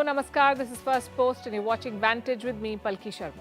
Hello, Namaskar. This is Firstpost and you're watching Vantage with me, Palki Sharma.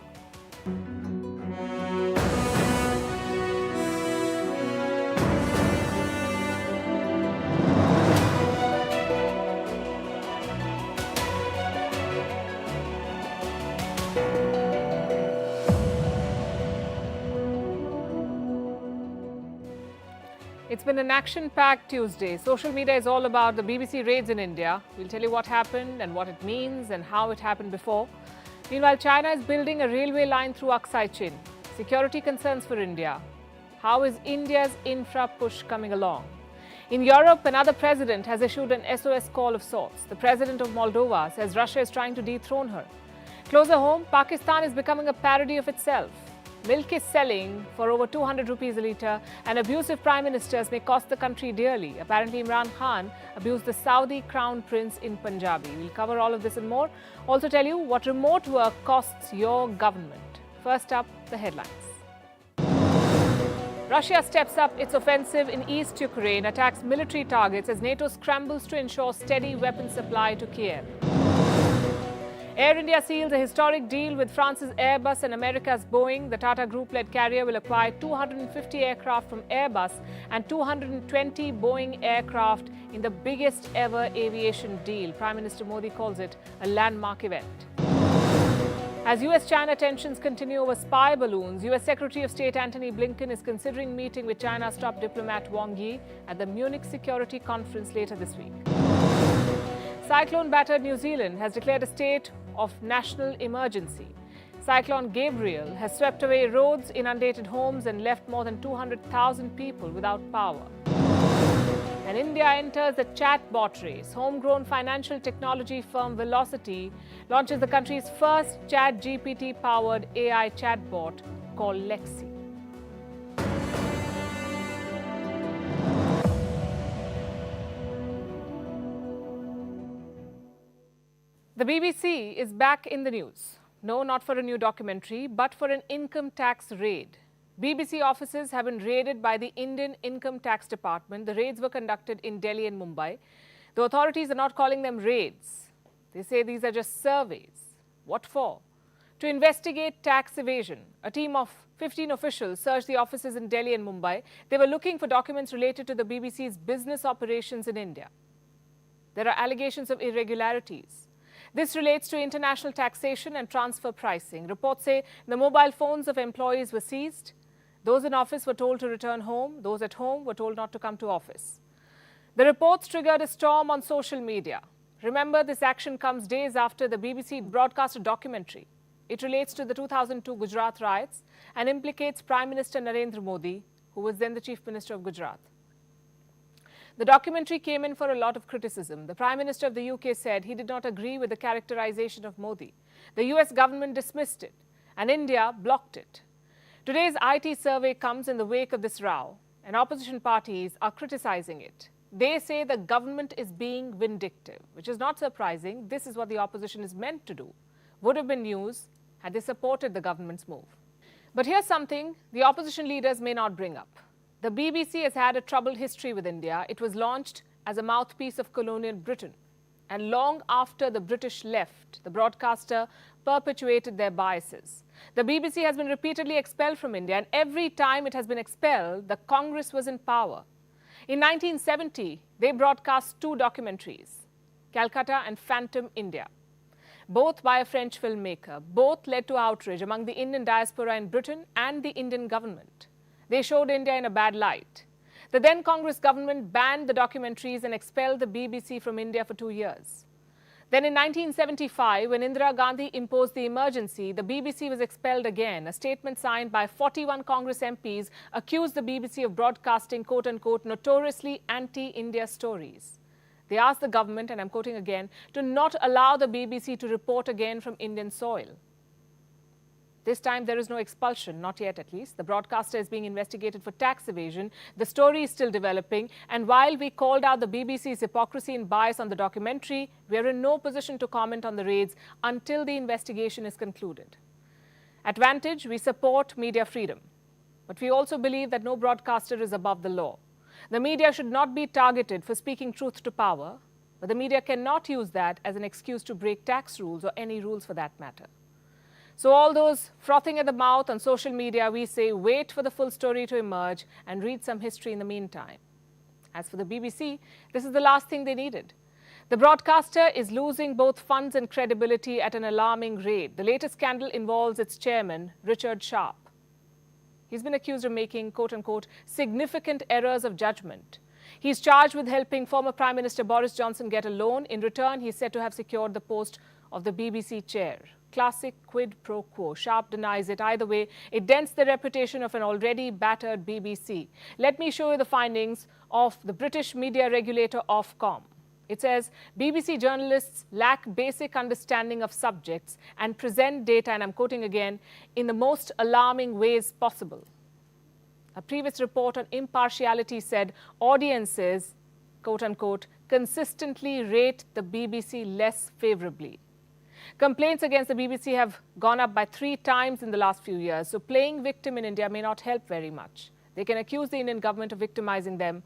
It's been an action-packed Tuesday. Social media is all about the BBC raids in India. We'll tell you what happened and what it means and how it happened before. Meanwhile, China is building a railway line through Aksai Chin. Security concerns for India. How is India's infra push coming along? In Europe, another president has issued an SOS call of sorts. The president of Moldova says Russia is trying to dethrone her. Closer home, Pakistan is becoming a parody of itself. Milk is selling for over 200 rupees a litre and abusive prime ministers may cost the country dearly. Apparently, Imran Khan abused the Saudi crown prince in Punjabi. We'll cover all of this and more. Also tell you what remote work costs your government. First up, the headlines. Russia steps up its offensive in East Ukraine, attacks military targets as NATO scrambles to ensure steady weapon supply to Kiev. Air India seals a historic deal with France's Airbus and America's Boeing. The Tata Group-led carrier will acquire 250 aircraft from Airbus and 220 Boeing aircraft in the biggest ever aviation deal. Prime Minister Modi calls it a landmark event. As US-China tensions continue over spy balloons, US Secretary of State Antony Blinken is considering meeting with China's top diplomat Wang Yi at the Munich Security Conference later this week. Cyclone-battered New Zealand has declared a state of national emergency. Cyclone Gabriel has swept away roads, inundated homes and left more than 200,000 people without power. And India enters the chatbot race. Homegrown financial technology firm Velocity launches the country's first ChatGPT-powered AI chatbot called Lexi. The BBC is back in the news. No, not for a new documentary, but for an income tax raid. BBC offices have been raided by the Indian Income Tax Department. The raids were conducted in Delhi and Mumbai. The authorities are not calling them raids. They say these are just surveys. What for? To investigate tax evasion. A team of 15 officials searched the offices in Delhi and Mumbai. They were looking for documents related to the BBC's business operations in India. There are allegations of irregularities. This relates to international taxation and transfer pricing. Reports say the mobile phones of employees were seized. Those in office were told to return home. Those at home were told not to come to office. The reports triggered a storm on social media. Remember, this action comes days after the BBC broadcast a documentary. It relates to the 2002 Gujarat riots and implicates Prime Minister Narendra Modi, who was then the Chief Minister of Gujarat. The documentary came in for a lot of criticism. The Prime Minister of the UK said he did not agree with the characterization of Modi. The US government dismissed it, and India blocked it. Today's IT survey comes in the wake of this row, and opposition parties are criticizing it. They say the government is being vindictive, which is not surprising. This is what the opposition is meant to do. Would have been news had they supported the government's move. But here's something the opposition leaders may not bring up. The BBC has had a troubled history with India. It was launched as a mouthpiece of colonial Britain. And long after the British left, the broadcaster perpetuated their biases. The BBC has been repeatedly expelled from India, and every time it has been expelled, the Congress was in power. In 1970, they broadcast two documentaries, Calcutta and Phantom India, both by a French filmmaker. Both led to outrage among the Indian diaspora in Britain and the Indian government. They showed India in a bad light. The then Congress government banned the documentaries and expelled the BBC from India for 2 years. Then in 1975, when Indira Gandhi imposed the emergency, the BBC was expelled again. A statement signed by 41 Congress MPs accused the BBC of broadcasting, quote-unquote, notoriously anti-India stories. They asked the government, and I'm quoting again, to not allow the BBC to report again from Indian soil. This time, there is no expulsion, not yet at least. The broadcaster is being investigated for tax evasion. The story is still developing. And while we called out the BBC's hypocrisy and bias on the documentary, we are in no position to comment on the raids until the investigation is concluded. At Vantage, we support media freedom. But we also believe that no broadcaster is above the law. The media should not be targeted for speaking truth to power. But the media cannot use that as an excuse to break tax rules or any rules for that matter. So all those frothing at the mouth on social media, we say wait for the full story to emerge and read some history in the meantime. As for the BBC, this is the last thing they needed. The broadcaster is losing both funds and credibility at an alarming rate. The latest scandal involves its chairman, Richard Sharp. He's been accused of making, quote-unquote, significant errors of judgment. He's charged with helping former Prime Minister Boris Johnson get a loan. In return, he's said to have secured the post of the BBC chair. Classic quid pro quo. Sharp denies it. Either way, it dents the reputation of an already battered BBC. Let me show you the findings of the British media regulator Ofcom. It says BBC journalists lack basic understanding of subjects and present data, and I'm quoting again, in the most alarming ways possible. A previous report on impartiality said audiences, quote-unquote, consistently rate the BBC less favorably. Complaints against the BBC have gone up by 3 times in the last few years, so playing victim in India may not help very much. They can accuse the Indian government of victimizing them,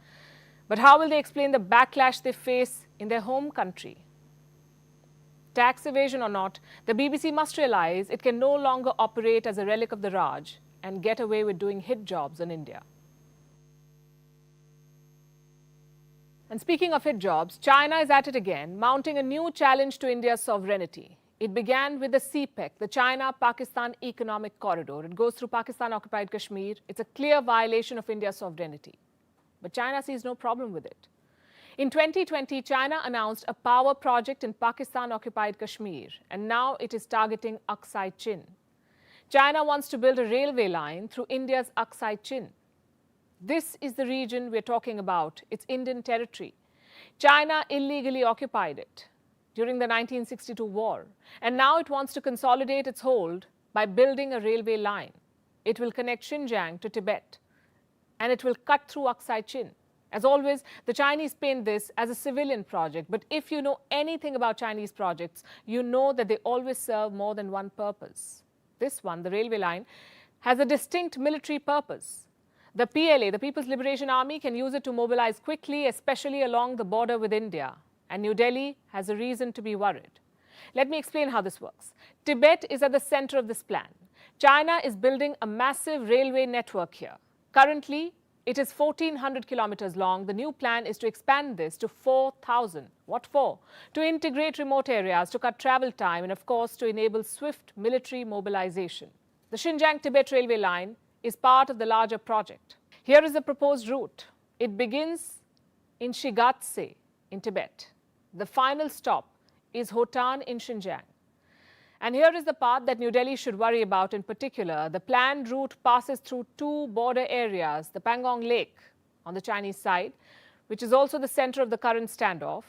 but how will they explain the backlash they face in their home country? Tax evasion or not, the BBC must realize it can no longer operate as a relic of the Raj and get away with doing hit jobs on India. And speaking of hit jobs, China is at it again, mounting a new challenge to India's sovereignty. It began with the CPEC, the China-Pakistan Economic Corridor. It goes through Pakistan-occupied Kashmir. It's a clear violation of India's sovereignty. But China sees no problem with it. In 2020, China announced a power project in Pakistan-occupied Kashmir, and now it is targeting Aksai Chin. China wants to build a railway line through India's Aksai Chin. This is the region we're talking about. It's Indian territory. China illegally occupied it during the 1962 war, and now it wants to consolidate its hold by building a railway line. It will connect Xinjiang to Tibet, and it will cut through Aksai Chin. As always, the Chinese paint this as a civilian project, but if you know anything about Chinese projects, you know that they always serve more than one purpose. This one, the railway line, has a distinct military purpose. The PLA, the People's Liberation Army, can use it to mobilize quickly, especially along the border with India. And New Delhi has a reason to be worried. Let me explain how this works. Tibet is at the center of this plan. China is building a massive railway network here. Currently, it is 1,400 kilometers long. The new plan is to expand this to 4,000. What for? To integrate remote areas, to cut travel time, and of course, to enable swift military mobilization. The Xinjiang-Tibet railway line is part of the larger project. Here is the proposed route. It begins in Shigatse in Tibet. The final stop is Hotan in Xinjiang. And here is the part that New Delhi should worry about in particular. The planned route passes through 2 border areas, the Pangong Lake on the Chinese side, which is also the center of the current standoff,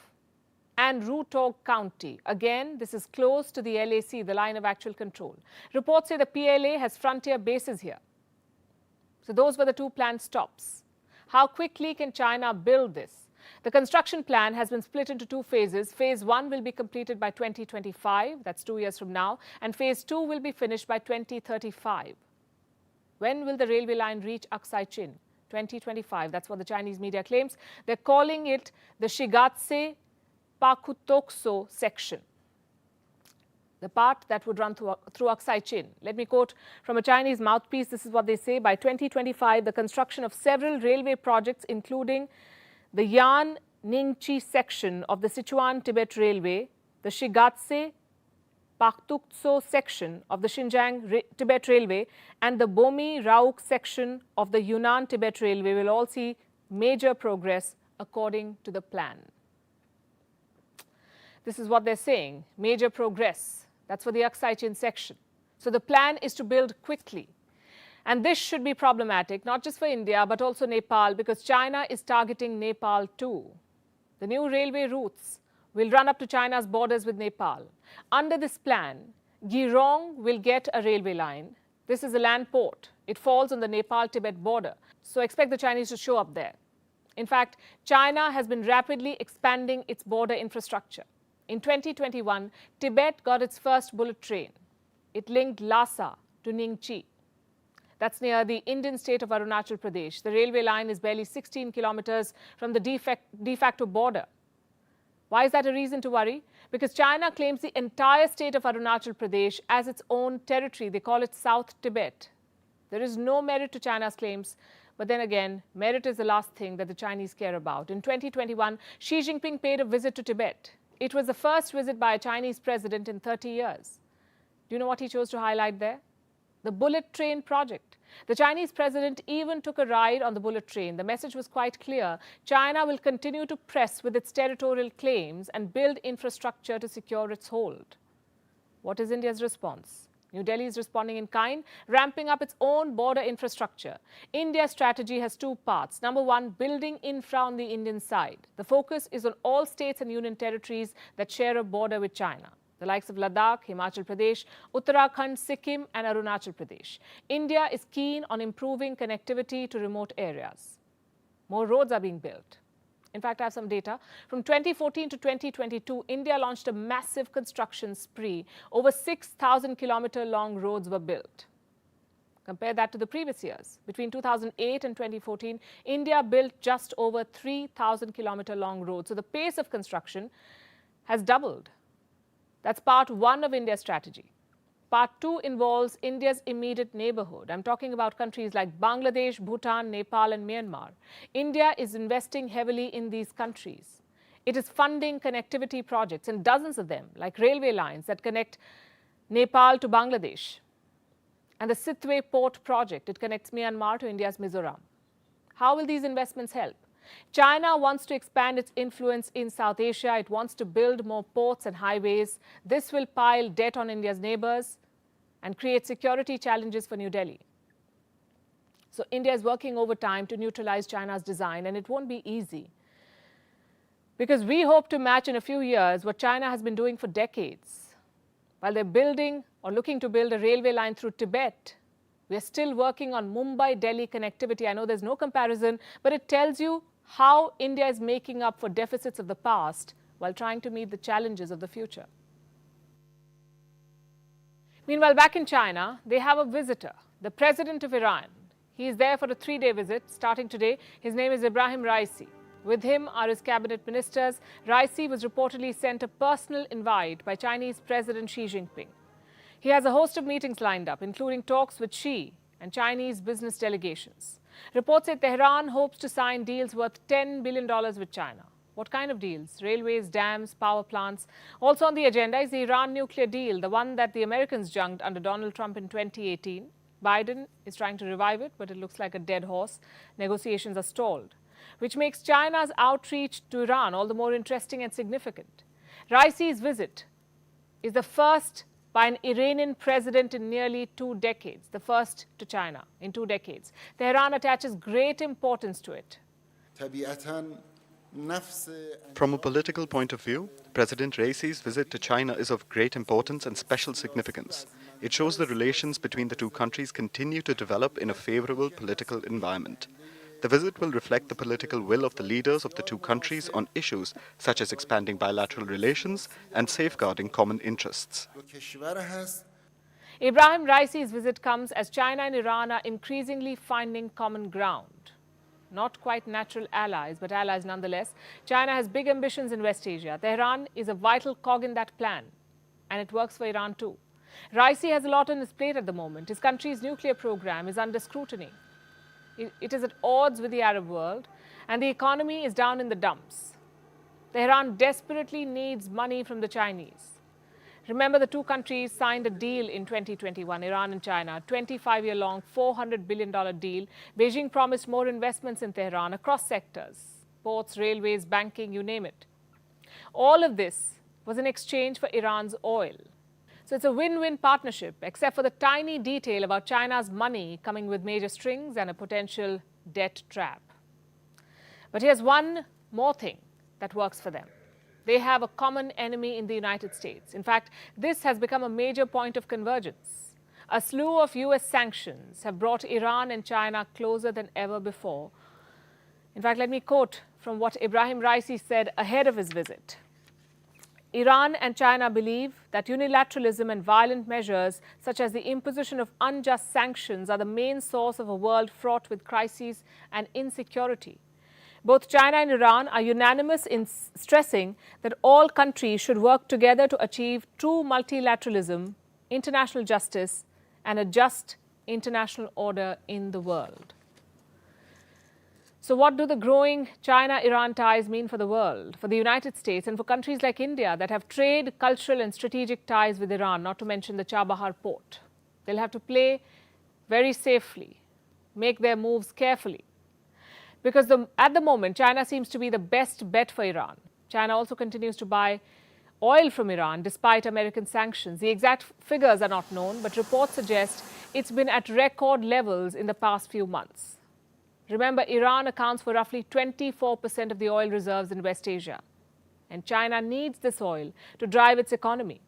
and Rutog County. Again, this is close to the LAC, the line of actual control. Reports say the PLA has frontier bases here. So those were the 2 planned stops. How quickly can China build this? The construction plan has been split into 2 phases. Phase 1 will be completed by 2025, that's 2 years from now, and phase 2 will be finished by 2035. When will the railway line reach Aksai Chin? 2025, that's what the Chinese media claims. They're calling it the Shigatse Pakutokso section, the part that would run through Aksai Chin. Let me quote from a Chinese mouthpiece. This is what they say. By 2025, the construction of several railway projects, including the Yan Ningchi section of the Sichuan-Tibet Railway, the Shigatse Paktukso section of the Xinjiang-Tibet Railway, and the Bomi-Rauk section of the Yunnan-Tibet Railway will all see major progress according to the plan. This is what they're saying, major progress. That's for the Aksai Chin section. So the plan is to build quickly. And this should be problematic, not just for India, but also Nepal, because China is targeting Nepal too. The new railway routes will run up to China's borders with Nepal. Under this plan, Girong will get a railway line. This is a land port. It falls on the Nepal-Tibet border. So expect the Chinese to show up there. In fact, China has been rapidly expanding its border infrastructure. In 2021, Tibet got its first bullet train. It linked Lhasa to Ningchi. That's near the Indian state of Arunachal Pradesh. The railway line is barely 16 kilometers from the de facto border. Why is that a reason to worry? Because China claims the entire state of Arunachal Pradesh as its own territory. They call it South Tibet. There is no merit to China's claims. But then again, merit is the last thing that the Chinese care about. In 2021, Xi Jinping paid a visit to Tibet. It was the first visit by a Chinese president in 30 years. Do you know what he chose to highlight there? The bullet train project. The Chinese president even took a ride on the bullet train. The message was quite clear. China will continue to press with its territorial claims and build infrastructure to secure its hold. What is India's response? New Delhi is responding in kind, ramping up its own border infrastructure. India's strategy has two parts. Number one, building infra on the Indian side. The focus is on all states and union territories that share a border with China. The likes of Ladakh, Himachal Pradesh, Uttarakhand, Sikkim and Arunachal Pradesh. India is keen on improving connectivity to remote areas. More roads are being built. In fact, I have some data. From 2014 to 2022, India launched a massive construction spree. Over 6,000-kilometer-long roads were built. Compare that to the previous years. Between 2008 and 2014, India built just over 3,000-kilometer-long roads. So the pace of construction has doubled. That's part one of India's strategy. Part two involves India's immediate neighborhood. I'm talking about countries like Bangladesh, Bhutan, Nepal and Myanmar. India is investing heavily in these countries. It is funding connectivity projects, and dozens of them, like railway lines that connect Nepal to Bangladesh. And the Sitwe Port project, it connects Myanmar to India's Mizoram. How will these investments help? China wants to expand its influence in South Asia. It wants to build more ports and highways. This will pile debt on India's neighbors and create security challenges for New Delhi. So India is working overtime to neutralize China's design, and it won't be easy. Because we hope to match in a few years what China has been doing for decades. While they're building or looking to build a railway line through Tibet, we are still working on Mumbai-Delhi connectivity. I know there's no comparison, but it tells you how India is making up for deficits of the past while trying to meet the challenges of the future. Meanwhile, back in China, they have a visitor, the president of Iran. He is there for a 3-day visit starting today. His name is Ebrahim Raisi. With him are his cabinet ministers. Raisi was reportedly sent a personal invite by Chinese President Xi Jinping. He has a host of meetings lined up, including talks with Xi and Chinese business delegations. Reports say Tehran hopes to sign deals worth $10 billion with China. What kind of deals? Railways, dams, power plants. Also on the agenda is the Iran nuclear deal, the one that the Americans junked under Donald Trump in 2018. Biden is trying to revive it, but it looks like a dead horse. Negotiations are stalled, which makes China's outreach to Iran all the more interesting and significant. Raisi's visit is the first by an Iranian president in nearly 2 decades, the first to China in 2 decades. Tehran attaches great importance to it. From a political point of view, President Raisi's visit to China is of great importance and special significance. It shows the relations between the two countries continue to develop in a favorable political environment. The visit will reflect the political will of the leaders of the two countries on issues such as expanding bilateral relations and safeguarding common interests. Ebrahim Raisi's visit comes as China and Iran are increasingly finding common ground. Not quite natural allies, but allies nonetheless. China has big ambitions in West Asia. Tehran is a vital cog in that plan, and it works for Iran too. Raisi has a lot on his plate at the moment. His country's nuclear program is under scrutiny. It is at odds with the Arab world, and the economy is down in the dumps. Tehran desperately needs money from the Chinese. Remember, the two countries signed a deal in 2021, Iran and China, a 25-year-long, $400 billion deal. Beijing promised more investments in Tehran across sectors, ports, railways, banking, you name it. All of this was in exchange for Iran's oil. So it's a win-win partnership, except for the tiny detail about China's money coming with major strings and a potential debt trap. But here's one more thing that works for them. They have a common enemy in the United States. In fact, this has become a major point of convergence. A slew of US sanctions have brought Iran and China closer than ever before. In fact, let me quote from what Ebrahim Raisi said ahead of his visit. Iran and China believe that unilateralism and violent measures such as the imposition of unjust sanctions are the main source of a world fraught with crises and insecurity. Both China and Iran are unanimous in stressing that all countries should work together to achieve true multilateralism, international justice, and a just international order in the world. So what do the growing China-Iran ties mean for the world, for the United States, and for countries like India that have trade, cultural and strategic ties with Iran, not to mention the Chabahar port? They'll have to play very safely, make their moves carefully. Because at the moment, China seems to be the best bet for Iran. China also continues to buy oil from Iran despite American sanctions. The exact figures are not known, but reports suggest it's been at record levels in the past few months. Remember, Iran accounts for roughly 24% of the oil reserves in West Asia. And China needs this oil to drive its economy.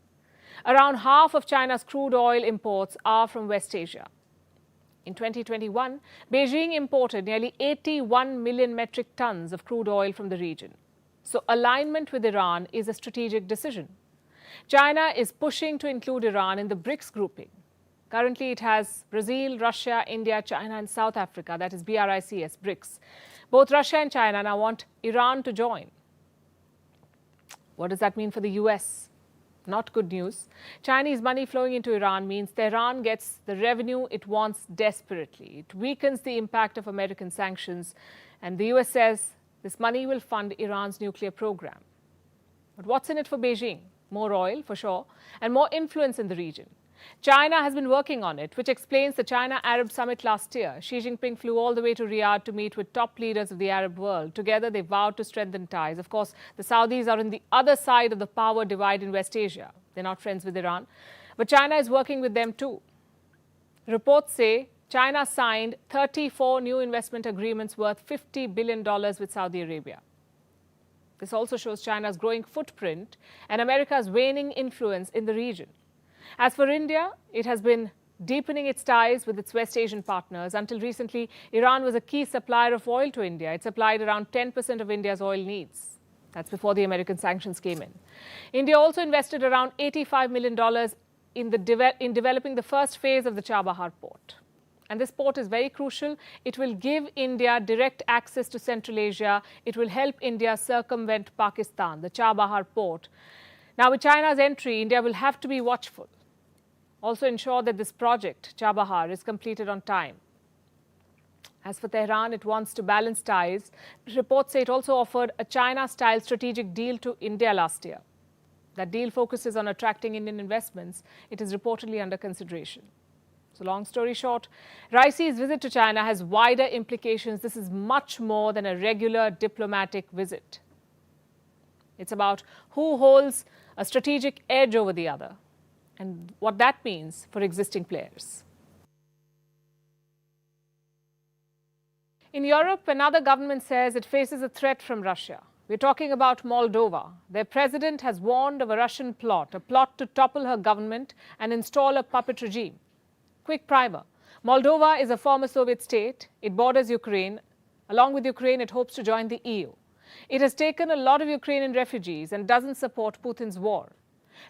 Around half of China's crude oil imports are from West Asia. In 2021, Beijing imported nearly 81 million metric tons of crude oil from the region. So alignment with Iran is a strategic decision. China is pushing to include Iran in the BRICS grouping. Currently, it has Brazil, Russia, India, China and South Africa, that is BRICS, BRICS. Both Russia and China now want Iran to join. What does that mean for the US? Not good news. Chinese money flowing into Iran means Tehran gets the revenue it wants desperately. It weakens the impact of American sanctions, and the US says this money will fund Iran's nuclear program. But what's in it for Beijing? More oil, for sure, and more influence in the region. China has been working on it, which explains the China-Arab summit last year. Xi Jinping flew all the way to Riyadh to meet with top leaders of the Arab world. Together, they vowed to strengthen ties. Of course, the Saudis are on the other side of the power divide in West Asia. They're not friends with Iran, but China is working with them too. Reports say China signed 34 new investment agreements worth $50 billion with Saudi Arabia. This also shows China's growing footprint and America's waning influence in the region. As for India, it has been deepening its ties with its West Asian partners. Until recently, Iran was a key supplier of oil to India. It supplied around 10% of India's oil needs. That's before the American sanctions came in. India also invested around $85 million in developing the first phase of the Chabahar port. And this port is very crucial. It will give India direct access to Central Asia. It will help India circumvent Pakistan, the Chabahar port. Now, with China's entry, India will have to be watchful. Also ensure that this project, Chabahar, is completed on time. As for Tehran, it wants to balance ties. Reports say it also offered a China-style strategic deal to India last year. That deal focuses on attracting Indian investments. It is reportedly under consideration. So long story short, Raisi's visit to China has wider implications. This is much more than a regular diplomatic visit. It's about who holds a strategic edge over the other and what that means for existing players. In Europe, another government says it faces a threat from Russia. We're talking about Moldova. Their president has warned of a Russian plot, a plot to topple her government and install a puppet regime. Quick primer. Moldova is a former Soviet state. It borders Ukraine. Along with Ukraine, it hopes to join the EU. It has taken a lot of Ukrainian refugees and doesn't support Putin's war.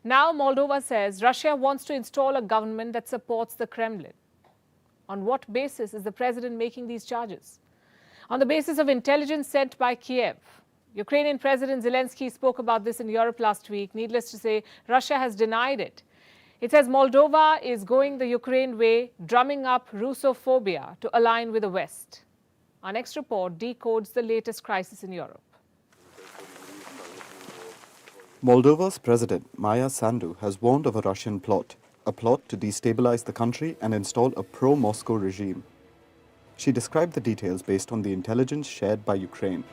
Now Moldova says Russia wants to install a government that supports the Kremlin. On what basis is the president making these charges? On the basis of intelligence sent by Kiev. Ukrainian President Zelensky spoke about this in Europe last week. Needless to say, Russia has denied it. It says Moldova is going the Ukraine way, drumming up Russophobia to align with the West. Our next report decodes the latest crisis in Europe. Moldova's president, Maya Sandu, has warned of a Russian plot, a plot to destabilize the country and install a pro-Moscow regime. She described the details based on the intelligence shared by Ukraine.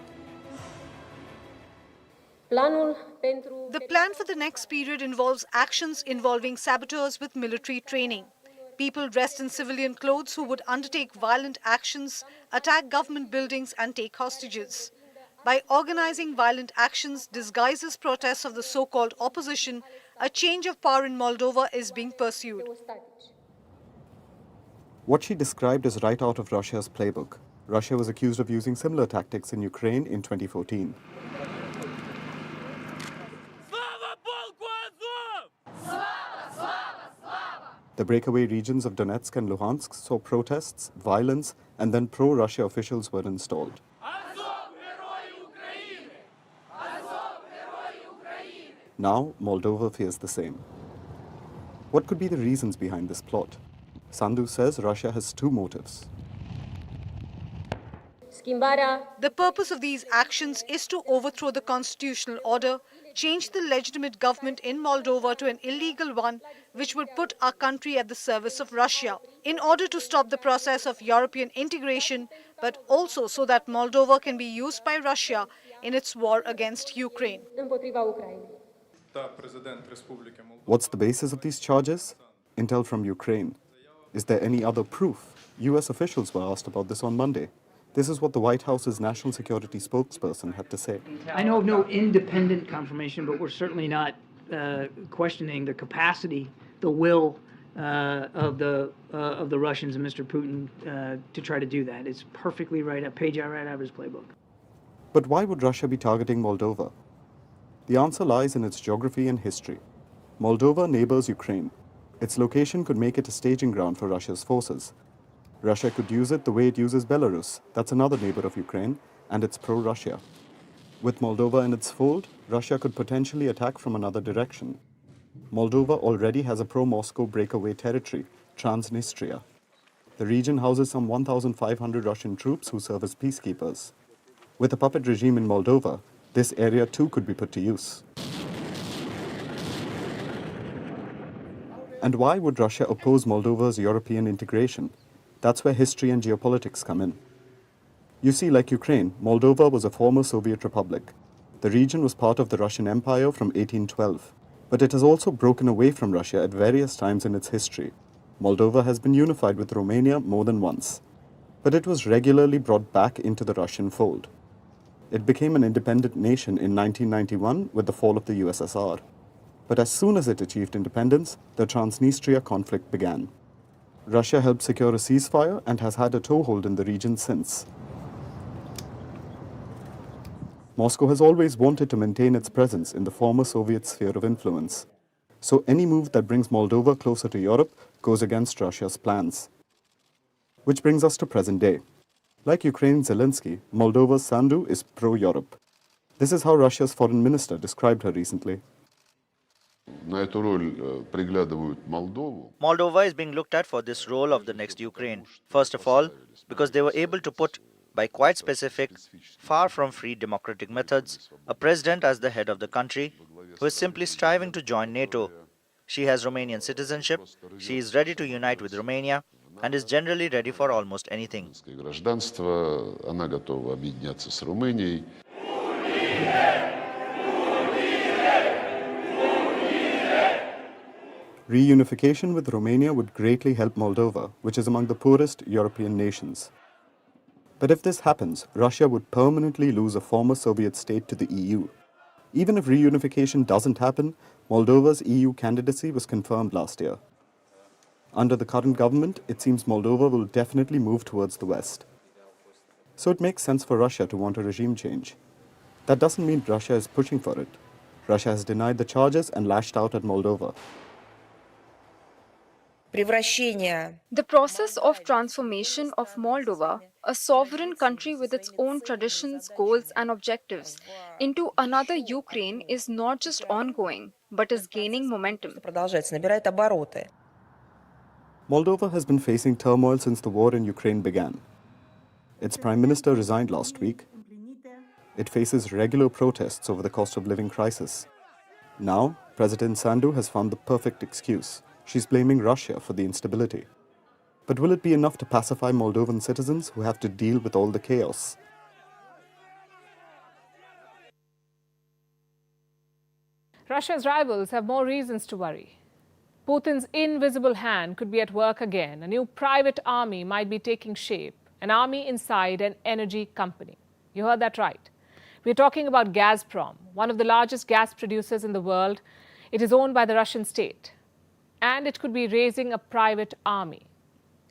The plan for the next period involves actions involving saboteurs with military training, people dressed in civilian clothes who would undertake violent actions, attack government buildings and take hostages. By organizing violent actions disguised as protests of the so-called opposition, a change of power in Moldova is being pursued. What she described is right out of Russia's playbook. Russia was accused of using similar tactics in Ukraine in 2014. The breakaway regions of Donetsk and Luhansk saw protests, violence, and then pro-Russia officials were installed. Now, Moldova fears the same. What could be the reasons behind this plot? Sandu says Russia has two motives. The purpose of these actions is to overthrow the constitutional order, change the legitimate government in Moldova to an illegal one, which would put our country at the service of Russia, in order to stop the process of European integration, but also so that Moldova can be used by Russia in its war against Ukraine. What's the basis of these charges? Intel from Ukraine. Is there any other proof? US officials were asked about this on Monday. This is what the White House's national security spokesperson had to say. I know of no independent confirmation, but we're certainly not questioning the capacity, the will of the Russians and Mr. Putin to try to do that. It's perfectly right, a page right out of his playbook. But why would Russia be targeting Moldova? The answer lies in its geography and history. Moldova neighbors Ukraine. Its location could make it a staging ground for Russia's forces. Russia could use it the way it uses Belarus, that's another neighbor of Ukraine, and it's pro-Russia. With Moldova in its fold, Russia could potentially attack from another direction. Moldova already has a pro-Moscow breakaway territory, Transnistria. The region houses some 1,500 Russian troops who serve as peacekeepers. With a puppet regime in Moldova, this area too could be put to use. And why would Russia oppose Moldova's European integration? That's where history and geopolitics come in. You see, like Ukraine, Moldova was a former Soviet republic. The region was part of the Russian Empire from 1812. But it has also broken away from Russia at various times in its history. Moldova has been unified with Romania more than once. But it was regularly brought back into the Russian fold. It became an independent nation in 1991 with the fall of the USSR. But as soon as it achieved independence, the Transnistria conflict began. Russia helped secure a ceasefire and has had a toehold in the region since. Moscow has always wanted to maintain its presence in the former Soviet sphere of influence. So any move that brings Moldova closer to Europe goes against Russia's plans. Which brings us to present day. Like Ukraine's Zelensky, Moldova's Sandu is pro-Europe. This is how Russia's foreign minister described her recently. Moldova is being looked at for this role of the next Ukraine. First of all, because they were able to put, by quite specific, far from free democratic methods, a president as the head of the country, who is simply striving to join NATO. She has Romanian citizenship, she is ready to unite with Romania, and is generally ready for almost anything. Reunification with Romania would greatly help Moldova, which is among the poorest European nations. But if this happens, Russia would permanently lose a former Soviet state to the EU. Even if reunification doesn't happen, Moldova's EU candidacy was confirmed last year. Under the current government, it seems Moldova will definitely move towards the West. So it makes sense for Russia to want a regime change. That doesn't mean Russia is pushing for it. Russia has denied the charges and lashed out at Moldova. The process of transformation of Moldova, a sovereign country with its own traditions, goals and objectives, into another Ukraine is not just ongoing, but is gaining momentum. Moldova has been facing turmoil since the war in Ukraine began. Its prime minister resigned last week. It faces regular protests over the cost of living crisis. Now, President Sandu has found the perfect excuse. She's blaming Russia for the instability. But will it be enough to pacify Moldovan citizens who have to deal with all the chaos? Russia's rivals have more reasons to worry. Putin's invisible hand could be at work again. A new private army might be taking shape, an army inside an energy company. You heard that right. We're talking about Gazprom, one of the largest gas producers in the world. It is owned by the Russian state. And it could be raising a private army.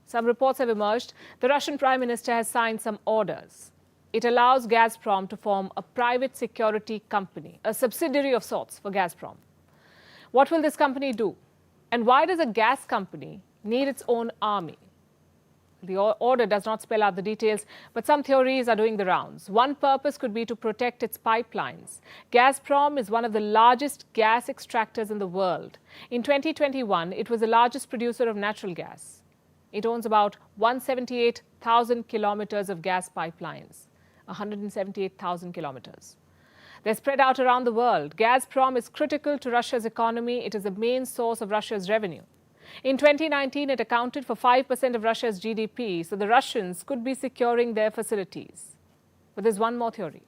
Some reports have emerged. The Russian Prime Minister has signed some orders. It allows Gazprom to form a private security company, a subsidiary of sorts for Gazprom. What will this company do? And why does a gas company need its own army? The order does not spell out the details, but some theories are doing the rounds. One purpose could be to protect its pipelines. Gazprom is one of the largest gas extractors in the world. In 2021, it was the largest producer of natural gas. It owns about 178,000 kilometers of gas pipelines. 178,000 kilometers. They're spread out around the world. Gazprom is critical to Russia's economy. It is the main source of Russia's revenue. In 2019, it accounted for 5% of Russia's GDP, so the Russians could be securing their facilities. But there's one more theory.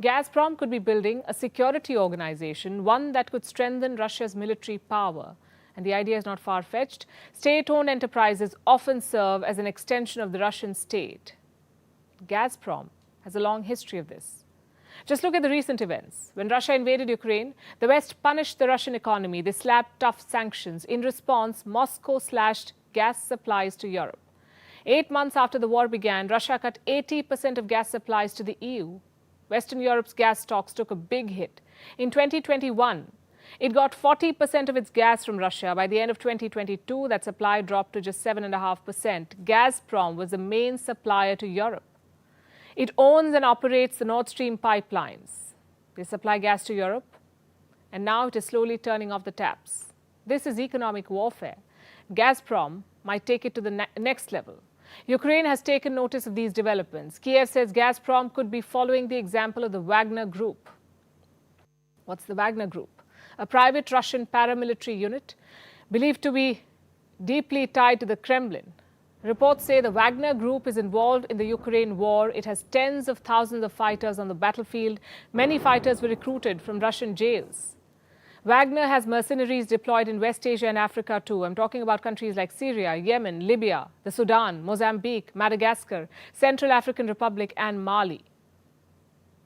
Gazprom could be building a security organization, one that could strengthen Russia's military power. And the idea is not far-fetched. State-owned enterprises often serve as an extension of the Russian state. Gazprom has a long history of this. Just look at the recent events. When Russia invaded Ukraine, the West punished the Russian economy. They slapped tough sanctions. In response, Moscow slashed gas supplies to Europe. 8 months after the war began, Russia cut 80% of gas supplies to the EU. Western Europe's gas stocks took a big hit. In 2021, it got 40% of its gas from Russia. By the end of 2022, that supply dropped to just 7.5%. Gazprom was the main supplier to Europe. It owns and operates the Nord Stream pipelines. They supply gas to Europe, and now it is slowly turning off the taps. This is economic warfare. Gazprom might take it to the next level. Ukraine has taken notice of these developments. Kiev says Gazprom could be following the example of the Wagner Group. What's the Wagner Group? A private Russian paramilitary unit believed to be deeply tied to the Kremlin. Reports say the Wagner Group is involved in the Ukraine war. It has tens of thousands of fighters on the battlefield. Many fighters were recruited from Russian jails. Wagner has mercenaries deployed in West Asia and Africa too. I'm talking about countries like Syria, Yemen, Libya, the Sudan, Mozambique, Madagascar, Central African Republic and Mali.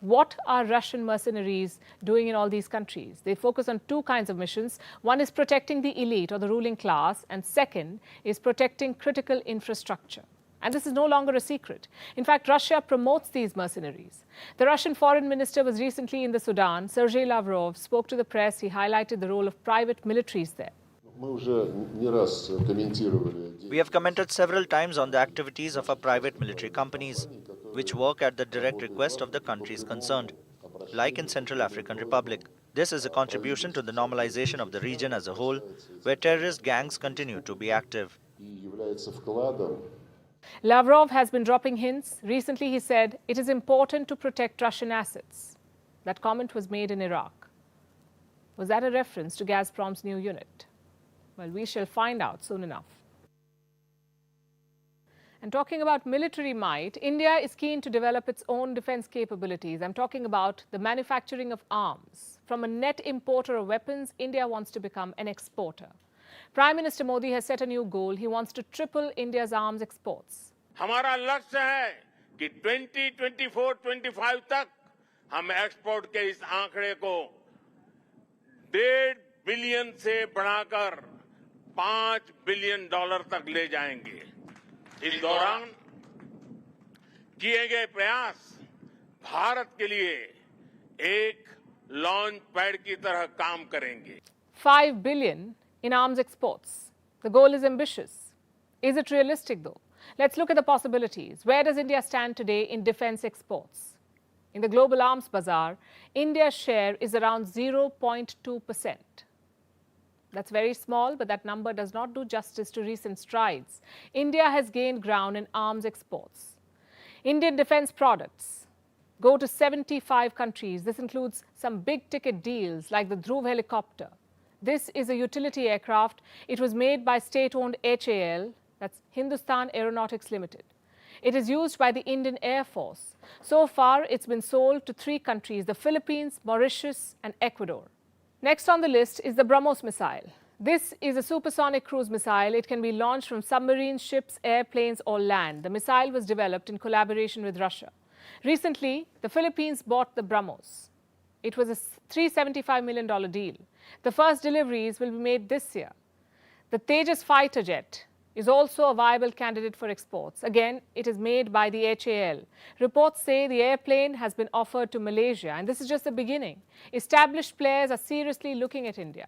What are Russian mercenaries doing in all these countries? They focus on two kinds of missions. One is protecting the elite or the ruling class, and second is protecting critical infrastructure. And this is no longer a secret. In fact, Russia promotes these mercenaries. The Russian foreign minister was recently in the Sudan. Sergei Lavrov spoke to the press. He highlighted the role of private militaries there. We have commented several times on the activities of our private military companies, which work at the direct request of the countries concerned, like in Central African Republic. This is a contribution to the normalization of the region as a whole, where terrorist gangs continue to be active. Lavrov has been dropping hints. Recently, he said it is important to protect Russian assets. That comment was made in Iraq. Was that a reference to Gazprom's new unit? Well, we shall find out soon enough. And talking about military might, India is keen to develop its own defense capabilities. I'm talking about the manufacturing of arms. From a net importer of weapons, India wants to become an exporter. Prime Minister Modi has set a new goal. He wants to triple India's arms exports. हमारा लक्ष्य है कि 2024-25 तक हम export के इस आंकड़े को $1.5 बिलियन से बढ़ाकर $5 बिलियन तक ले जाएंगे। इस दौरान किए गए प्रयास भारत के लिए एक लॉन्च पैड की तरह काम करेंगे। 5 billion in arms exports. The goal is ambitious. Is it realistic though? Let's look at the possibilities. Where does India stand today in defense exports? In the global arms bazaar, India's share is around 0.2%. That's very small, but that number does not do justice to recent strides. India has gained ground in arms exports. Indian defense products go to 75 countries. This includes some big-ticket deals like the Dhruv helicopter. This is a utility aircraft. It was made by state-owned HAL, that's Hindustan Aeronautics Limited. It is used by the Indian Air Force. So far, it's been sold to 3 countries, the Philippines, Mauritius, and Ecuador. Next on the list is the BrahMos missile. This is a supersonic cruise missile. It can be launched from submarines, ships, airplanes, or land. The missile was developed in collaboration with Russia. Recently, the Philippines bought the BrahMos. It was a $375 million deal. The first deliveries will be made this year. The Tejas fighter jet is also a viable candidate for exports. Again, it is made by the HAL. Reports say the airplane has been offered to Malaysia, and this is just the beginning. Established players are seriously looking at India,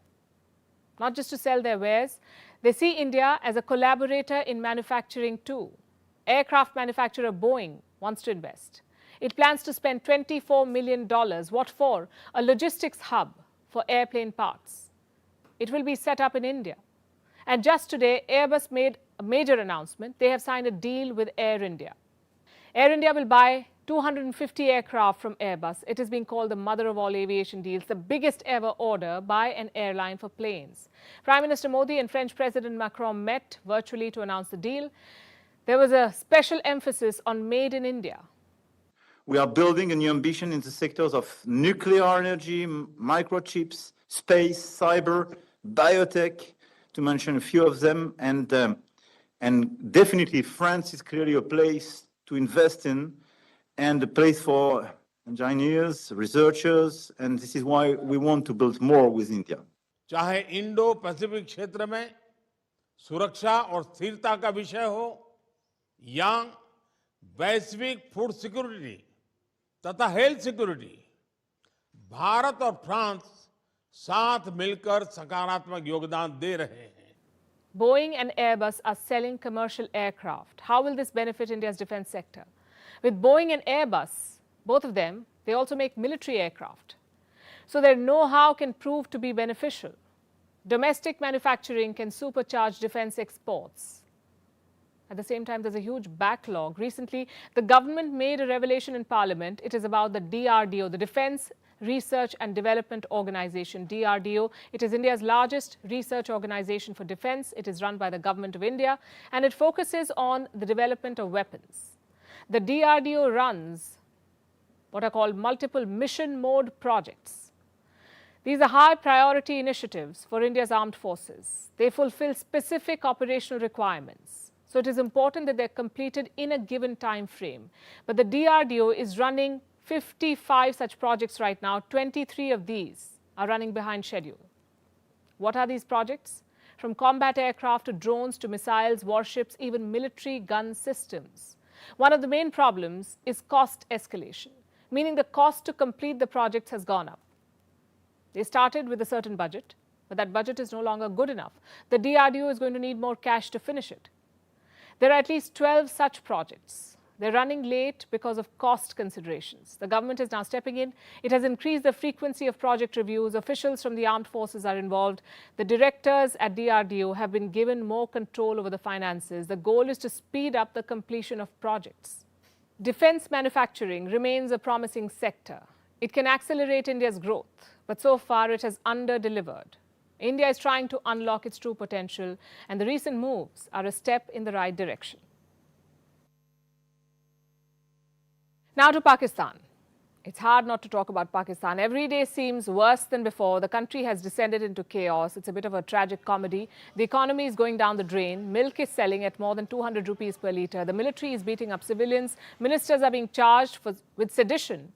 not just to sell their wares. They see India as a collaborator in manufacturing too. aircraft manufacturer Boeing wants to invest. It plans to spend $24 million. What for? A logistics hub for airplane parts. It will be set up in India. And just today, Airbus made a major announcement. They have signed a deal with Air India. Air India will buy 250 aircraft from Airbus. It is being called the mother of all aviation deals, the biggest ever order by an airline for planes. Prime Minister Modi and French President Macron met virtually to announce the deal. There was a special emphasis on Made in India. We are building a new ambition in the sectors of nuclear energy, microchips, space, cyber, biotech, to mention a few of them. And definitely France is clearly a place to invest in and a place for engineers, researchers, and this is why we want to build more with India. चाहे Indo Pacific क्षेत्र में सुरक्षा और स्थिरता का विषय हो या वैश्विक फूड सिक्योरिटी तथा हेल्थ सिक्योरिटी, भारत और फ्रांस साथ मिलकर सकारात्मक योगदान दे रहे हैं. Boeing and Airbus are selling commercial aircraft. How will this benefit India's defense sector? With Boeing and Airbus, both of them, they also make military aircraft. So their know-how can prove to be beneficial. Domestic manufacturing can supercharge defense exports. At the same time, there's a huge backlog. Recently, the government made a revelation in Parliament. It is about the DRDO, the Defense Research and Development Organization, DRDO. It is India's largest research organization for defense. It is run by the Government of India, and it focuses on the development of weapons. The DRDO runs what are called multiple mission mode projects. These are high priority initiatives for India's armed forces. They fulfill specific operational requirements. So it is important that they're completed in a given time frame. But the DRDO is running 55 such projects right now. 23 of these are running behind schedule. What are these projects? From combat aircraft to drones to missiles, warships, even military gun systems. One of the main problems is cost escalation, meaning the cost to complete the projects has gone up. They started with a certain budget, but that budget is no longer good enough. The DRDO is going to need more cash to finish it. There are at least 12 such projects. They're running late because of cost considerations. The government is now stepping in. It has increased the frequency of project reviews. Officials from the armed forces are involved. The directors at DRDO have been given more control over the finances. The goal is to speed up the completion of projects. Defense manufacturing remains a promising sector. It can accelerate India's growth, but so far it has under-delivered. India is trying to unlock its true potential, and the recent moves are a step in the right direction. Now to Pakistan. It's hard not to talk about Pakistan. Every day seems worse than before. The country has descended into chaos. It's a bit of a tragic comedy. The economy is going down the drain. Milk is selling at more than 200 rupees per litre. The military is beating up civilians. Ministers are being charged with sedition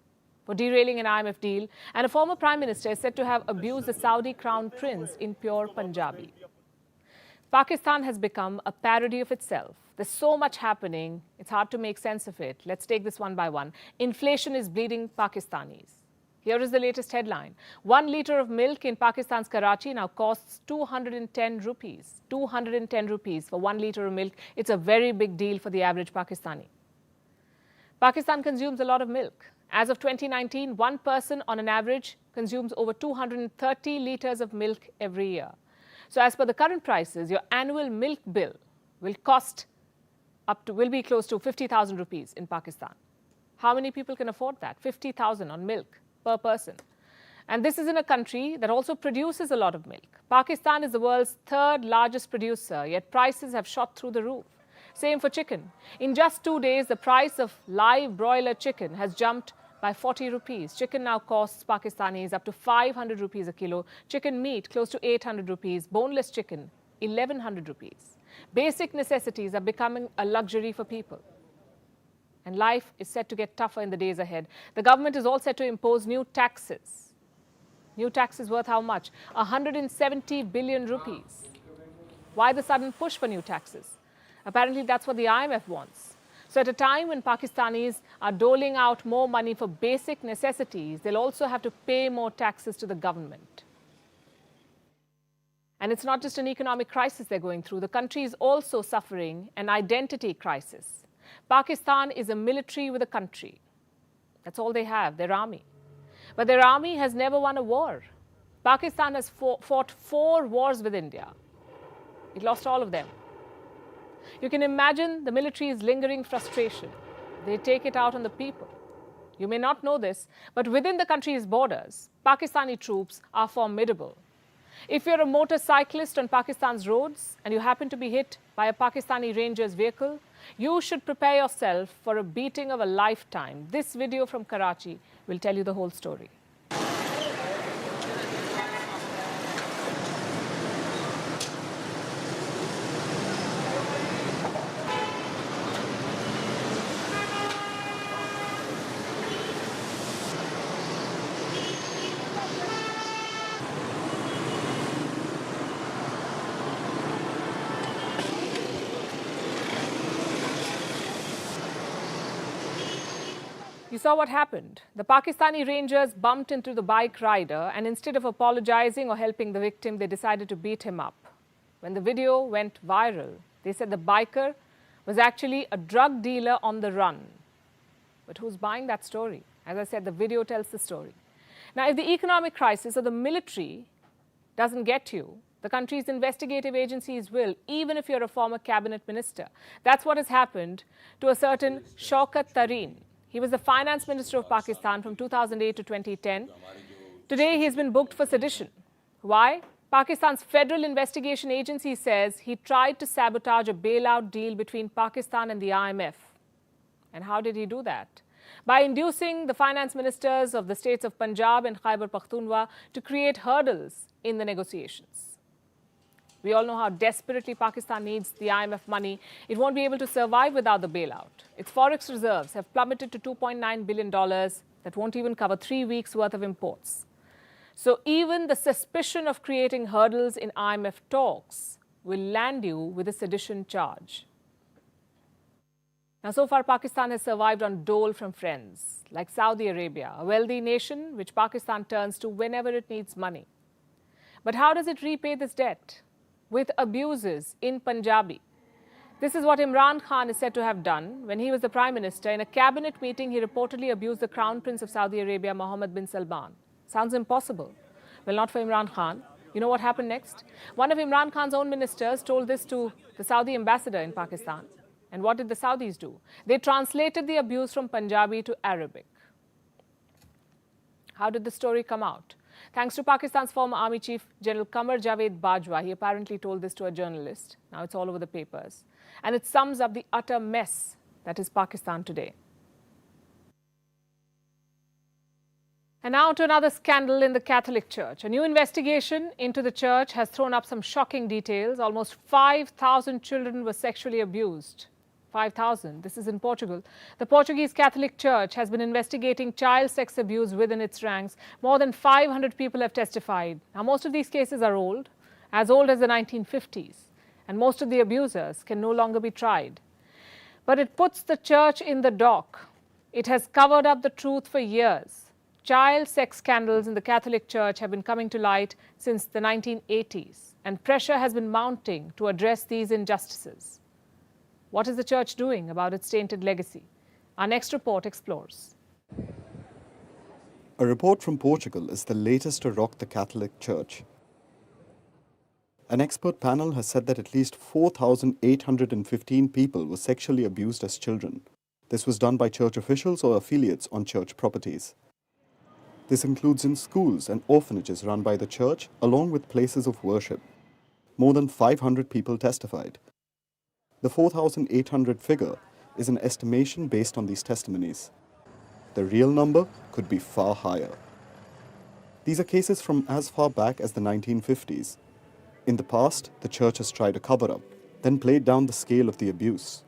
for derailing an IMF deal. And a former prime minister is said to have abused the Saudi crown prince in pure Punjabi. Pakistan has become a parody of itself. There's so much happening, it's hard to make sense of it. Let's take this one by one. Inflation is bleeding Pakistanis. Here is the latest headline. 1 litre of milk in Pakistan's Karachi now costs 210 rupees. 210 rupees for 1 litre of milk. It's a very big deal for the average Pakistani. Pakistan consumes a lot of milk. As of 2019, one person on an average consumes over 230 litres of milk every year. So as per the current prices, your annual milk bill will be close to 50,000 rupees in Pakistan. How many people can afford that? 50,000 on milk per person. And this is in a country that also produces a lot of milk. Pakistan is the world's 3rd largest producer, yet prices have shot through the roof. Same for chicken. In just 2 days, the price of live broiler chicken has jumped by 40 rupees. Chicken now costs Pakistanis up to 500 rupees a kilo. Chicken meat close to 800 rupees. Boneless chicken, 1100 rupees. Basic necessities are becoming a luxury for people. And life is set to get tougher in the days ahead. The government is all set to impose new taxes. New taxes worth how much? 170 billion rupees. Why the sudden push for new taxes? Apparently that's what the IMF wants. So at a time when Pakistanis are doling out more money for basic necessities, they'll also have to pay more taxes to the government. And it's not just an economic crisis they're going through. The country is also suffering an identity crisis. Pakistan is a military with a country. That's all they have, their army. But their army has never won a war. Pakistan has fought 4 wars with India. It lost all of them. You can imagine the military's lingering frustration. They take it out on the people. You may not know this, but within the country's borders, Pakistani troops are formidable. If you're a motorcyclist on Pakistan's roads and you happen to be hit by a Pakistani Ranger's vehicle, you should prepare yourself for a beating of a lifetime. This video from Karachi will tell you the whole story. You saw what happened. The Pakistani Rangers bumped into the bike rider, and instead of apologizing or helping the victim, they decided to beat him up. When the video went viral, they said the biker was actually a drug dealer on the run. But who's buying that story? As I said, the video tells the story. Now, if the economic crisis or the military doesn't get you, the country's investigative agencies will, even if you're a former cabinet minister. That's what has happened to a certain Shaukat Tareen. He was the finance minister of Pakistan from 2008 to 2010. Today, he's been booked for sedition. Why? Pakistan's Federal Investigation Agency says he tried to sabotage a bailout deal between Pakistan and the IMF. And how did he do that? By inducing the finance ministers of the states of Punjab and Khyber Pakhtunkhwa to create hurdles in the negotiations. We all know how desperately Pakistan needs the IMF money. It won't be able to survive without the bailout. Its forex reserves have plummeted to $2.9 billion. That won't even cover 3 weeks' worth of imports. So even the suspicion of creating hurdles in IMF talks will land you with a sedition charge. Now, so far, Pakistan has survived on dole from friends, like Saudi Arabia, a wealthy nation which Pakistan turns to whenever it needs money. But how does it repay this debt? With abuses in Punjabi. This is what Imran Khan is said to have done when he was the Prime Minister. In a cabinet meeting, he reportedly abused the Crown Prince of Saudi Arabia, Mohammed bin Salman. Sounds impossible. Well, not for Imran Khan. You know what happened next? One of Imran Khan's own ministers told this to the Saudi ambassador in Pakistan. And what did the Saudis do? They translated the abuse from Punjabi to Arabic. How did the story come out? Thanks to Pakistan's former Army Chief General Qamar Javed Bajwa, he apparently told this to a journalist. Now it's all over the papers. And it sums up the utter mess that is Pakistan today. And now to another scandal in the Catholic Church. A new investigation into the church has thrown up some shocking details. Almost 5,000 children were sexually abused. 5,000. This is in Portugal. The Portuguese Catholic Church has been investigating child sex abuse within its ranks. More than 500 people have testified. Now, most of these cases are old as the 1950s. And most of the abusers can no longer be tried. But it puts the church in the dock. It has covered up the truth for years. Child sex scandals in the Catholic Church have been coming to light since the 1980s. And pressure has been mounting to address these injustices. What is the church doing about its tainted legacy? Our next report explores. A report from Portugal is the latest to rock the Catholic Church. An expert panel has said that at least 4,815 people were sexually abused as children. This was done by church officials or affiliates on church properties. This includes in schools and orphanages run by the church, along with places of worship. More than 500 people testified. The 4,800 figure is an estimation based on these testimonies. The real number could be far higher. These are cases from as far back as the 1950s. In the past, the church has tried to cover up, then played down the scale of the abuse.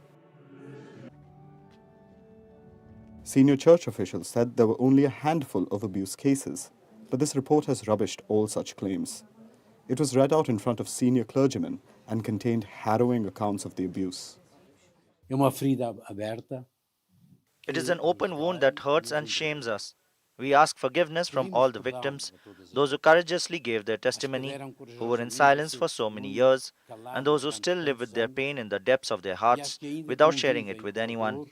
Senior church officials said there were only a handful of abuse cases, but this report has rubbished all such claims. It was read out in front of senior clergymen and contained harrowing accounts of the abuse. It is an open wound that hurts and shames us. We ask forgiveness from all the victims, those who courageously gave their testimony, who were in silence for so many years, and those who still live with their pain in the depths of their hearts without sharing it with anyone.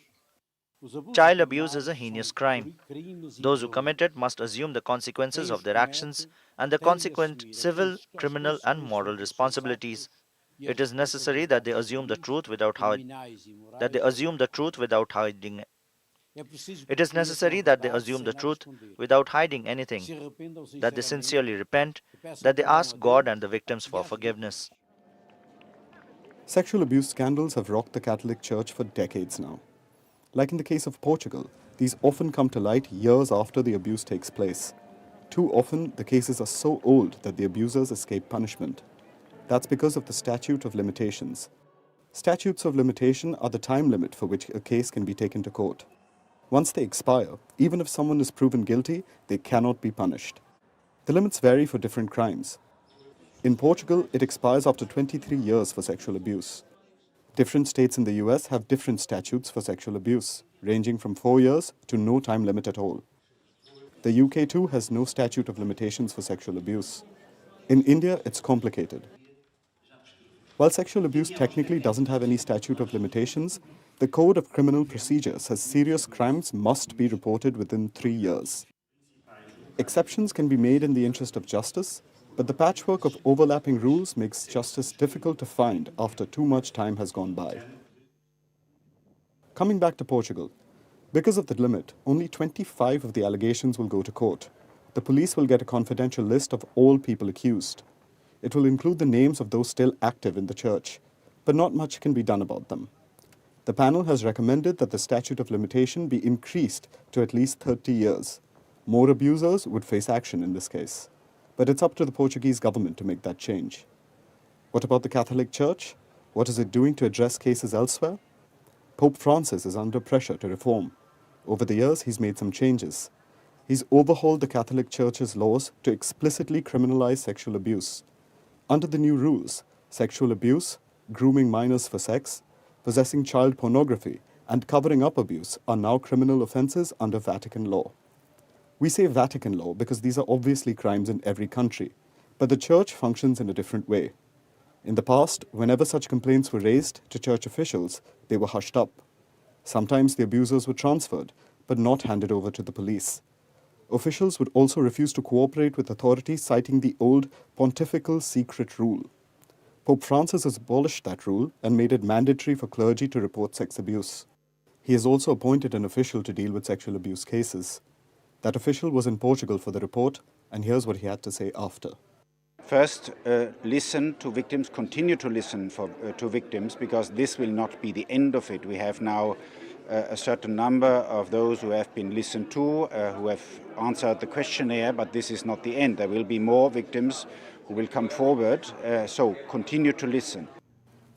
Child abuse is a heinous crime. Those who commit it must assume the consequences of their actions and the consequent civil, criminal, and moral responsibilities. It is necessary that they assume the truth without hiding. It is necessary that they assume the truth without hiding anything, that they sincerely repent, that they ask God and the victims for forgiveness. Sexual abuse scandals have rocked the Catholic Church for decades now. Like in the case of Portugal, these often come to light years after the abuse takes place. Too often, the cases are so old that the abusers escape punishment. That's because of the statute of limitations. Statutes of limitation are the time limit for which a case can be taken to court. Once they expire, even if someone is proven guilty, they cannot be punished. The limits vary for different crimes. In Portugal, it expires after 23 years for sexual abuse. Different states in the US have different statutes for sexual abuse, ranging from 4 years to no time limit at all. The UK too has no statute of limitations for sexual abuse. In India, it's complicated. While sexual abuse technically doesn't have any statute of limitations, the Code of Criminal Procedure says serious crimes must be reported within 3 years. Exceptions can be made in the interest of justice, but the patchwork of overlapping rules makes justice difficult to find after too much time has gone by. Coming back to Portugal, because of the limit, only 25 of the allegations will go to court. The police will get a confidential list of all people accused. It will include the names of those still active in the church, but not much can be done about them. The panel has recommended that the statute of limitation be increased to at least 30 years. More abusers would face action in this case. But it's up to the Portuguese government to make that change. What about the Catholic Church? What is it doing to address cases elsewhere? Pope Francis is under pressure to reform. Over the years, he's made some changes. He's overhauled the Catholic Church's laws to explicitly criminalize sexual abuse. Under the new rules, sexual abuse, grooming minors for sex, possessing child pornography, and covering up abuse are now criminal offenses under Vatican law. We say Vatican law because these are obviously crimes in every country, but the church functions in a different way. In the past, whenever such complaints were raised to church officials, they were hushed up. Sometimes the abusers were transferred, but not handed over to the police. Officials would also refuse to cooperate with authorities, citing the old pontifical secret rule. Pope Francis has abolished that rule and made it mandatory for clergy to report sex abuse. He has also appointed an official to deal with sexual abuse cases. That official was in Portugal for the report, and here's what he had to say after. First, listen to victims, continue to listen to victims, because this will not be the end of it. We have now a certain number of those who have been listened to, who have answered the questionnaire, but this is not the end. There will be more victims who will come forward, so continue to listen.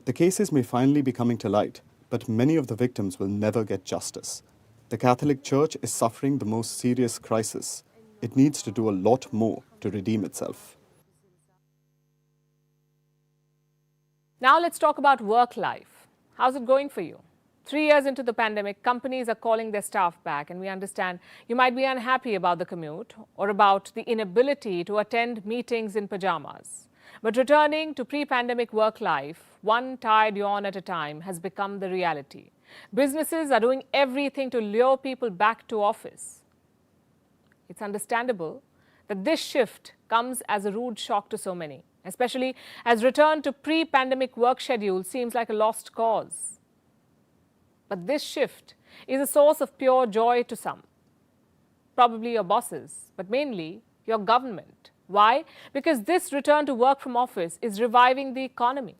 The cases may finally be coming to light, but many of the victims will never get justice. The Catholic Church is suffering the most serious crisis. It needs to do a lot more to redeem itself. Now let's talk about work life. How's it going for you? 3 years into the pandemic, companies are calling their staff back, and we understand you might be unhappy about the commute or about the inability to attend meetings in pajamas. But returning to pre-pandemic work life, one tired yawn at a time, has become the reality. Businesses are doing everything to lure people back to office. It's understandable that this shift comes as a rude shock to so many, especially as return to pre-pandemic work schedule seems like a lost cause. But this shift is a source of pure joy to some. Probably your bosses, but mainly your government. Why? Because this return to work from office is reviving the economy.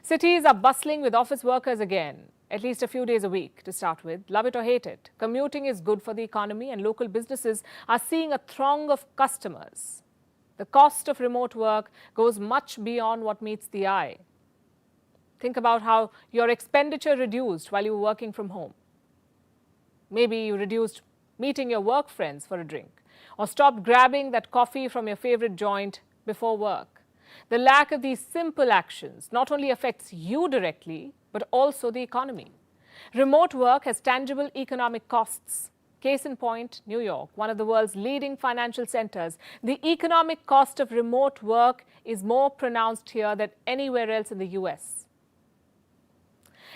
Cities are bustling with office workers again, at least a few days a week to start with. Love it or hate it, commuting is good for the economy, and local businesses are seeing a throng of customers. The cost of remote work goes much beyond what meets the eye. Think about how your expenditure reduced while you were working from home. Maybe you reduced meeting your work friends for a drink, or stopped grabbing that coffee from your favorite joint before work. The lack of these simple actions not only affects you directly, but also the economy. Remote work has tangible economic costs. Case in point, New York, one of the world's leading financial centers. The economic cost of remote work is more pronounced here than anywhere else in the US.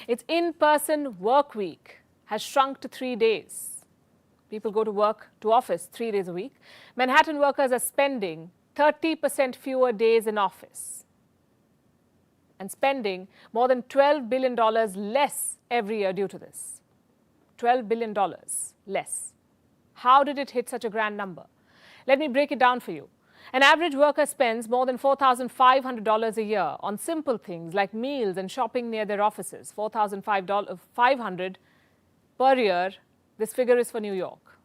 Its in-person work week has shrunk to 3 days. People go to office 3 days a week. Manhattan workers are spending 30% fewer days in office and spending more than $12 billion less every year due to this. $12 billion less. How did it hit such a grand number? Let me break it down for you. An average worker spends more than $4,500 a year on simple things like meals and shopping near their offices. $4,500 per year. This figure is for New York.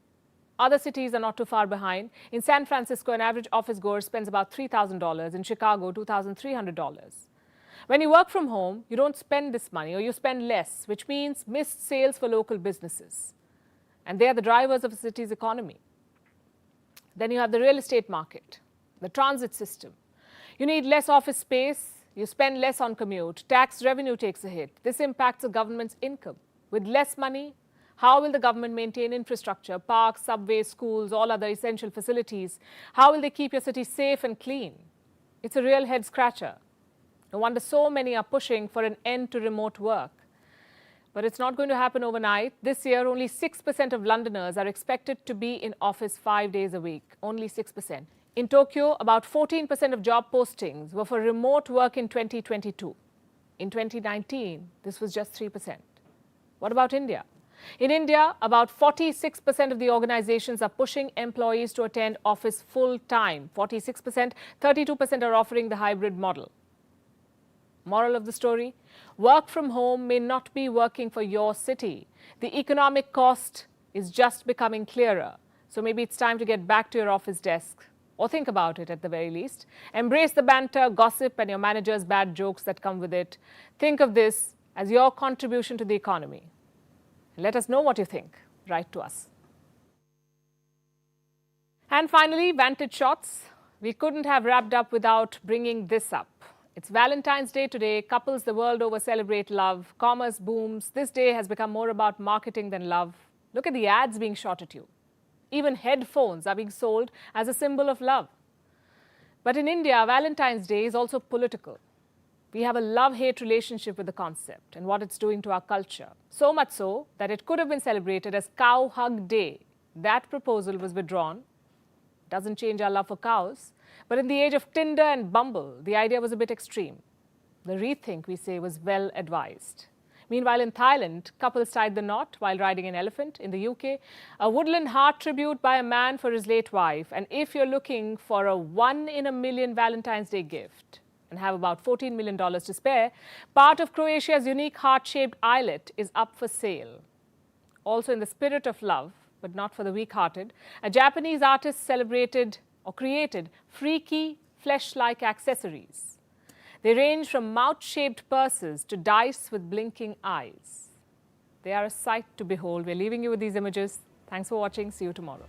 Other cities are not too far behind. In San Francisco, an average office goer spends about $3,000. In Chicago, $2,300. When you work from home, you don't spend this money, or you spend less, which means missed sales for local businesses. And they are the drivers of a city's economy. Then you have the real estate market, the transit system. You need less office space, you spend less on commute, tax revenue takes a hit. This impacts the government's income. With less money, how will the government maintain infrastructure, parks, subways, schools, all other essential facilities? How will they keep your city safe and clean? It's a real head scratcher. No wonder so many are pushing for an end to remote work. But it's not going to happen overnight. This year, only 6% of Londoners are expected to be in office 5 days a week. Only 6%. In Tokyo, about 14% of job postings were for remote work in 2022. In 2019, this was just 3%. What about India? In India, about 46% of the organizations are pushing employees to attend office full-time. 46%, 32% are offering the hybrid model. Moral of the story, work from home may not be working for your city. The economic cost is just becoming clearer. So maybe it's time to get back to your office desk, or think about it at the very least. Embrace the banter, gossip, and your manager's bad jokes that come with it. Think of this as your contribution to the economy. Let us know what you think. Write to us. And finally, Vantage Shots. We couldn't have wrapped up without bringing this up. It's Valentine's Day today. Couples the world over celebrate love. Commerce booms. This day has become more about marketing than love. Look at the ads being shot at you. Even headphones are being sold as a symbol of love. But in India, Valentine's Day is also political. We have a love-hate relationship with the concept and what it's doing to our culture. So much so that it could have been celebrated as Cow Hug Day. That proposal was withdrawn. Doesn't change our love for cows. But in the age of Tinder and Bumble, the idea was a bit extreme. The rethink, we say, was well advised. Meanwhile, in Thailand, couples tied the knot while riding an elephant. In the UK, a woodland heart tribute by a man for his late wife. And if you're looking for a 1 in a million Valentine's Day gift and have about $14 million to spare, part of Croatia's unique heart-shaped islet is up for sale. Also in the spirit of love, but not for the weak-hearted, a Japanese artist celebrated or created freaky, flesh-like accessories. They range from mouth-shaped purses to dice with blinking eyes. They are a sight to behold. We're leaving you with these images. Thanks for watching. See you tomorrow.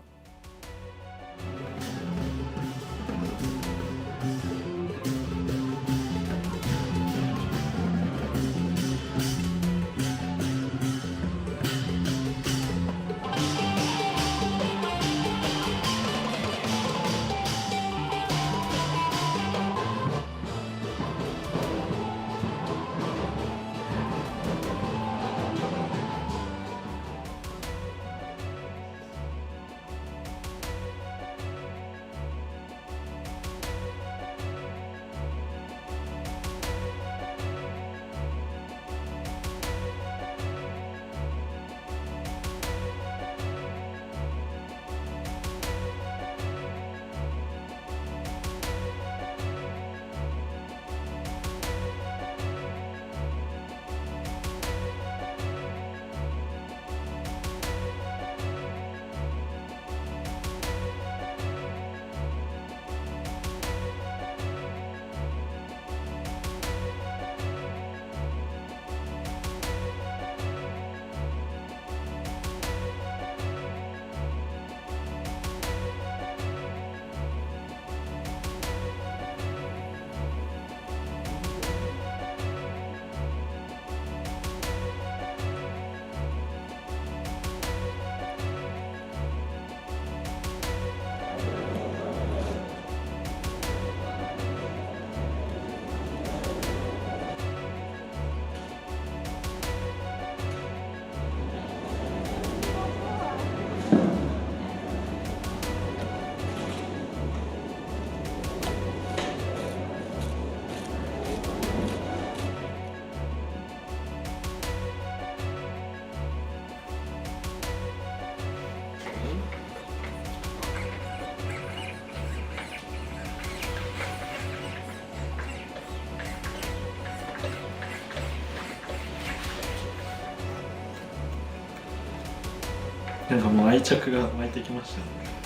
なんかもう愛着が湧いてきましたね。